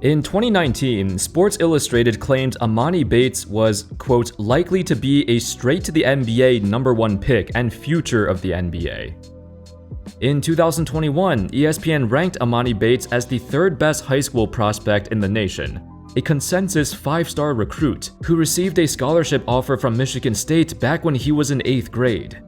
In 2019, Sports Illustrated claimed Emoni Bates was, quote, likely to be a straight-to-the-NBA #1 pick and future of the NBA. In 2021, ESPN ranked Emoni Bates as the third best high school prospect in the nation, a consensus 5-star recruit who received a scholarship offer from Michigan State back when he was in 8th grade.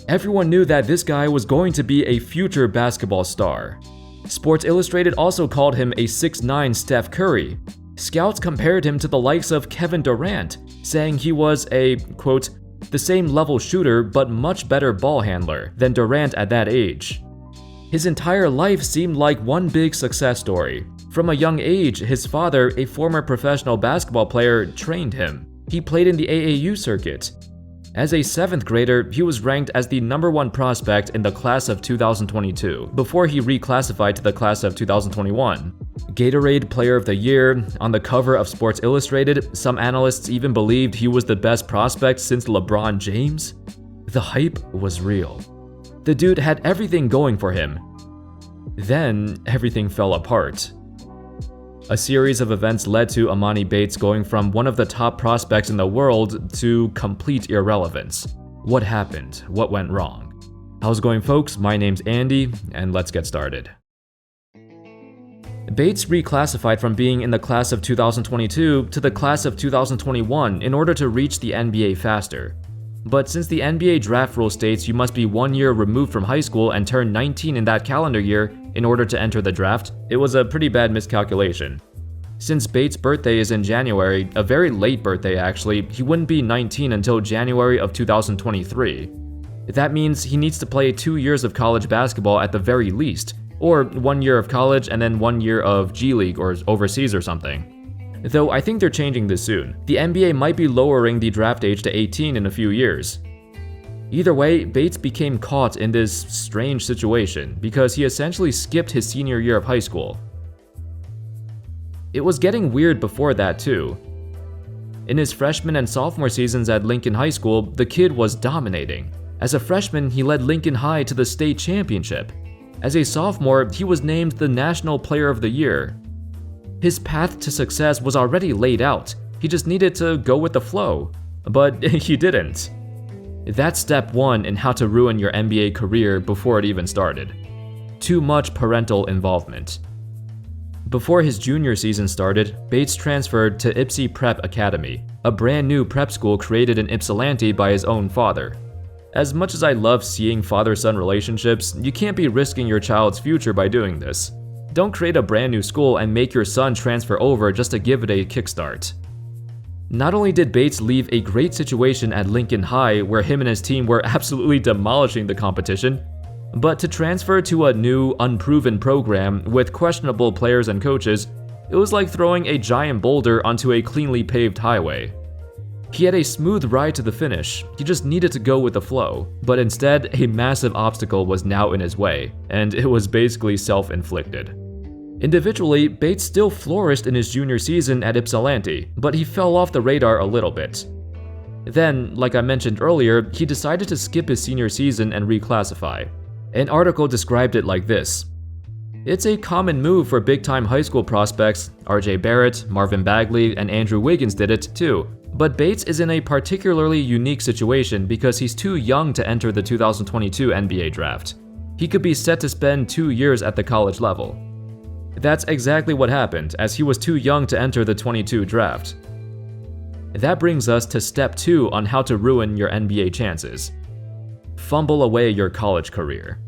Everyone knew that this guy was going to be a future basketball star. Sports Illustrated also called him a 6'9" Steph Curry. Scouts compared him to the likes of Kevin Durant, saying he was a, quote, the same level shooter but much better ball handler than Durant at that age. His entire life seemed like one big success story. From a young age, his father, a former professional basketball player, trained him. He played in the AAU circuit. As a 7th grader, he was ranked as the #1 prospect in the class of 2022, before he reclassified to the class of 2021. Gatorade Player of the Year, on the cover of Sports Illustrated, some analysts even believed he was the best prospect since LeBron James. The hype was real. The dude had everything going for him. Then, everything fell apart. A series of events led to Emoni Bates going from one of the top prospects in the world to complete irrelevance. What happened? What went wrong? How's it going, folks? My name's Andy, and let's get started. Bates reclassified from being in the class of 2022 to the class of 2021 in order to reach the NBA faster. But since the NBA draft rule states you must be 1 year removed from high school and turn 19 in that calendar year in order to enter the draft, it was a pretty bad miscalculation. Since Bates' birthday is in January, a very late birthday actually, he wouldn't be 19 until January of 2023. That means he needs to play 2 years of college basketball at the very least, or 1 year of college and then 1 year of G League or overseas or something. Though I think they're changing this soon. The NBA might be lowering the draft age to 18 in a few years. Either way, Bates became caught in this strange situation because he essentially skipped his senior year of high school. It was getting weird before that too. In his freshman and sophomore seasons at Lincoln High School, the kid was dominating. As a freshman, he led Lincoln High to the state championship. As a sophomore, he was named the National Player of the Year. His path to success was already laid out. He just needed to go with the flow. But he didn't. That's step 1 in how to ruin your NBA career before it even started. Too much parental involvement. Before his junior season started, Bates transferred to Ypsi Prep Academy, a brand new prep school created in Ypsilanti by his own father. As much as I love seeing father-son relationships, you can't be risking your child's future by doing this. Don't create a brand new school and make your son transfer over just to give it a kickstart. Not only did Bates leave a great situation at Lincoln High where him and his team were absolutely demolishing the competition, but to transfer to a new, unproven program with questionable players and coaches, it was like throwing a giant boulder onto a cleanly paved highway. He had a smooth ride to the finish, he just needed to go with the flow, but instead, a massive obstacle was now in his way, and it was basically self-inflicted. Individually, Bates still flourished in his junior season at Ypsilanti, but he fell off the radar a little bit. Then, like I mentioned earlier, he decided to skip his senior season and reclassify. An article described it like this: "It's a common move for big-time high school prospects. RJ Barrett, Marvin Bagley, and Andrew Wiggins did it too. But Bates is in a particularly unique situation because he's too young to enter the 2022 NBA draft. He could be set to spend 2 years at the college level." That's exactly what happened, as he was too young to enter the 22 draft. That brings us to step 2 on how to ruin your NBA chances. Fumble away your college career.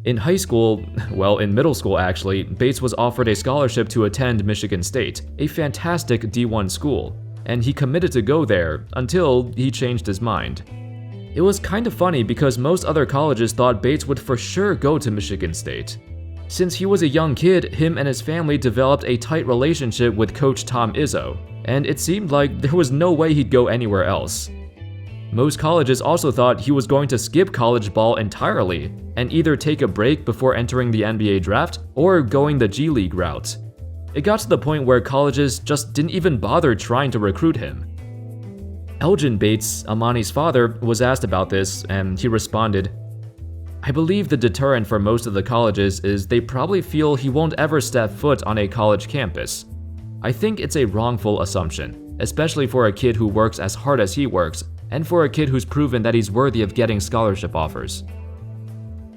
In high school, well, in middle school actually, Bates was offered a scholarship to attend Michigan State, a fantastic D1 school, and he committed to go there until he changed his mind. It was kind of funny because most other colleges thought Bates would for sure go to Michigan State. Since he was a young kid, him and his family developed a tight relationship with Coach Tom Izzo, and it seemed like there was no way he'd go anywhere else. Most colleges also thought he was going to skip college ball entirely and either take a break before entering the NBA draft or going the G League route. It got to the point where colleges just didn't even bother trying to recruit him. Elgin Bates, Emoni's father, was asked about this, and he responded, I believe the deterrent for most of the colleges is they probably feel he won't ever step foot on a college campus. I think it's a wrongful assumption, especially for a kid who works as hard as he works, and for a kid who's proven that he's worthy of getting scholarship offers.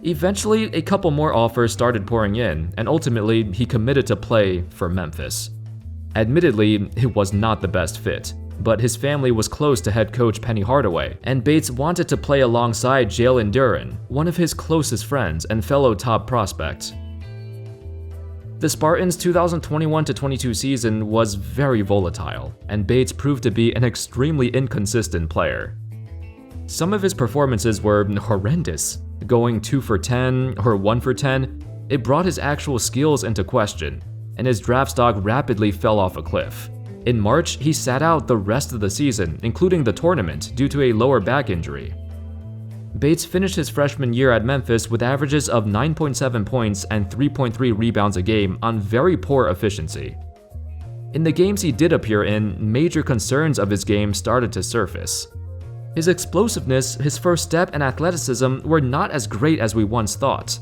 Eventually, a couple more offers started pouring in, and ultimately, he committed to play for Memphis. Admittedly, it was not the best fit, but his family was close to head coach Penny Hardaway, and Bates wanted to play alongside Jalen Durant, one of his closest friends and fellow top prospect. The Spartans' 2021-22 season was very volatile, and Bates proved to be an extremely inconsistent player. Some of his performances were horrendous, going 2 for 10 or 1 for 10. It brought his actual skills into question, and his draft stock rapidly fell off a cliff. In March, he sat out the rest of the season, including the tournament, due to a lower back injury. Bates finished his freshman year at Memphis with averages of 9.7 points and 3.3 rebounds a game on very poor efficiency. In the games he did appear in, major concerns of his game started to surface. His explosiveness, his first step, and athleticism were not as great as we once thought.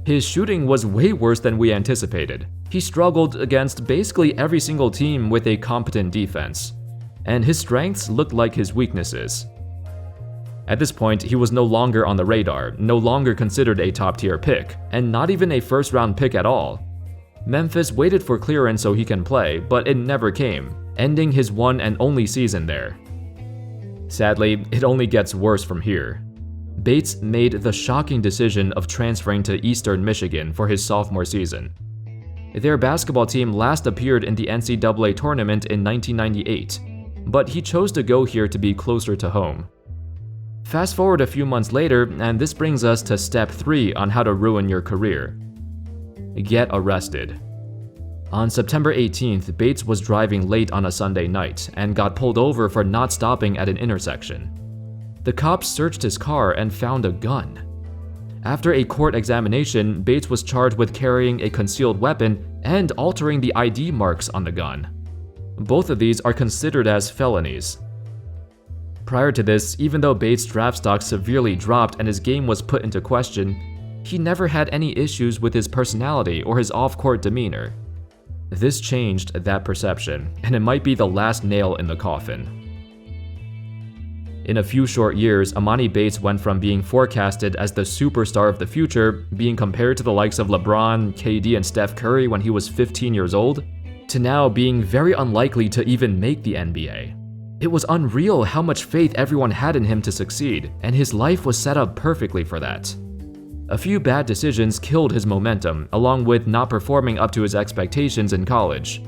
His shooting was way worse than we anticipated. He struggled against basically every single team with a competent defense, and his strengths looked like his weaknesses. At this point, he was no longer on the radar, no longer considered a top-tier pick, and not even a first-round pick at all. Memphis waited for clearance so he can play, but it never came, ending his one and only season there. Sadly, it only gets worse from here. Bates made the shocking decision of transferring to Eastern Michigan for his sophomore season. Their basketball team last appeared in the NCAA tournament in 1998, but he chose to go here to be closer to home. Fast forward a few months later, and this brings us to step 3 on how to ruin your career. Get arrested. On September 18th, Bates was driving late on a Sunday night and got pulled over for not stopping at an intersection. The cops searched his car and found a gun. After a court examination, Bates was charged with carrying a concealed weapon and altering the ID marks on the gun. Both of these are considered as felonies. Prior to this, even though Bates' draft stock severely dropped and his game was put into question, he never had any issues with his personality or his off-court demeanor. This changed that perception, and it might be the last nail in the coffin. In a few short years, Emoni Bates went from being forecasted as the superstar of the future, being compared to the likes of LeBron, KD, and Steph Curry when he was 15 years old, to now being very unlikely to even make the NBA. It was unreal how much faith everyone had in him to succeed, and his life was set up perfectly for that. A few bad decisions killed his momentum, along with not performing up to his expectations in college.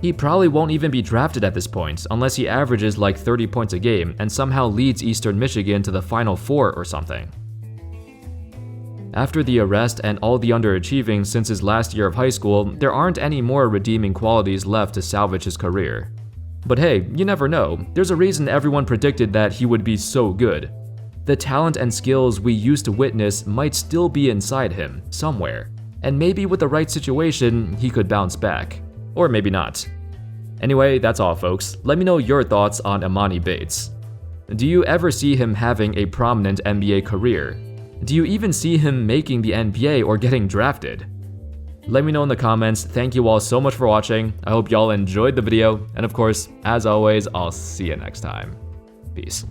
He probably won't even be drafted at this point unless he averages like 30 points a game and somehow leads Eastern Michigan to the Final Four or something. After the arrest and all the underachieving since his last year of high school, there aren't any more redeeming qualities left to salvage his career. But hey, you never know. There's a reason everyone predicted that he would be so good. The talent and skills we used to witness might still be inside him, somewhere. And maybe with the right situation, he could bounce back. Or maybe not. Anyway, that's all folks. Let me know your thoughts on Emoni Bates. Do you ever see him having a prominent NBA career? Do you even see him making the NBA or getting drafted? Let me know in the comments. Thank you all so much for watching. I hope y'all enjoyed the video. And of course, as always, I'll see you next time. Peace.